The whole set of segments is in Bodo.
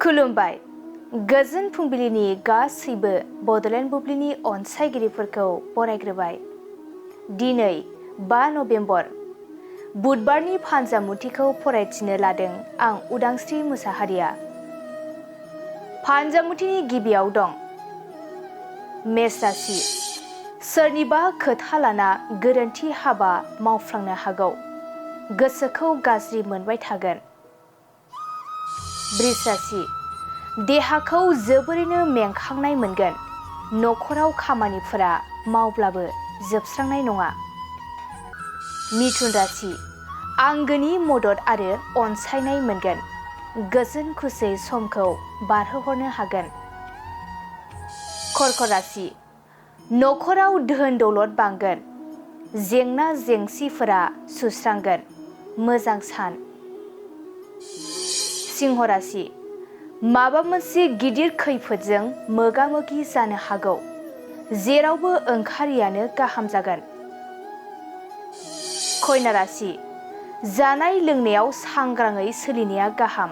खुलुमबाय गोजोन फुंबिलिनि गासैबो बडलेण्ड बुब्लिनि अनसायगिरिफोरखौ बरायग्रोबाय। दिनै 5 नभेम्बर बुधबारनि फानजामुथिखौ फरायथिनो लादों आं उदांस्रि मुसाहारिया। फानजामुथिनि गिबियाव दं मेष राशि। सोरनिबा खोथा लाना गोरोन्थि हाबा मावफ्लांनो हागौ, गोसोखौ गाज्रि मोनबाय थागोन। वृष राशि। देहाखौ जोबोरैनो मेंखांनाय मोनगोन, नखराव खामानिफोरा मावब्लाबो जोबस्रांनाय नङा। मिथुन राशि। आंगोनि मदद आरो अनसायनाय मोनगोन, गोजोन खुसि समखौ बारहोहरनो हागोन। कर्क राशि। नखराव धोन दौलत बांगोन, जेंना जेंसिफोरा सुस्रांगोन, मोजां सान। सिंह राशि। माबा मोनसे गिदिर खैफोदजों मोगा मोगि जानो हागौ, जेरावबो ओंखारियानो गाहाम जागोन। कन्या राशि। जानाय लोंनायाव सांग्राङै सोलिनाया गाहाम,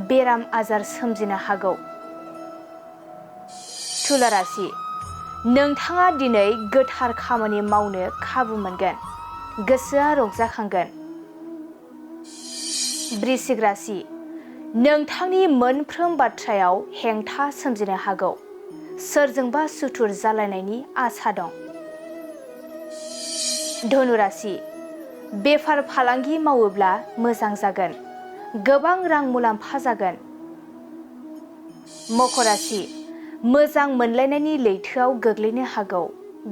बेराम आजार सोमजिनो हागौ। तुला राशि। नोंथाङा दिनै गोथार खामानि मावनो खाबु मोनगोन, गोसोआ रंजाखांगोन। वृश्चिक राशि। नोंथांनि मोनफ्रोम बाथ्रायाव हेंथा सोमजिनो हागौ, सोरजोंबा सुथुर जालायनायनि आसा दं। धनु राशि। बेफार फालांगि मावोब्ला मोजां जागोन, गोबां रां मुलाम्फा जागोन। मकर राशि। मोजां मोनलायनायनि लैथोआव गोग्लैनो हागौ,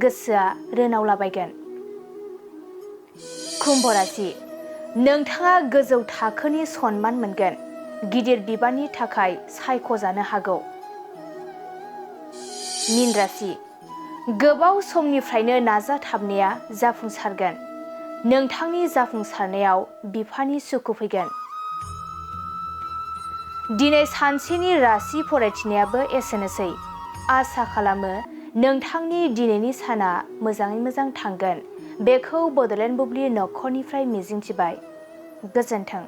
गोसोआ रोनावलाबायगोन। कुम्भ राशि। नोंथाङा गोजौ थाखोनि सनमान मोनगोन, गिदिर बिबाननि थाखाय सायख'जानो हागौ। मीन राशि। गोबाव समनिफ्रायनो नाजाथाबनाया जाफुंसारगोन, नोंथांनि जाफुंसारनायाव बिफानि सुखु फैगोन। दिनै सानसेनि राशि फरायथिनायाबो एसेनोसै। आसा खालामो नोंथांनि दिनैनि साना मोजाङै मोजां थांगोन, बेखौ बडलेण्ड बुब्लि नखरनिफ्राय मिजिंथिबाय। गोजोन्थों।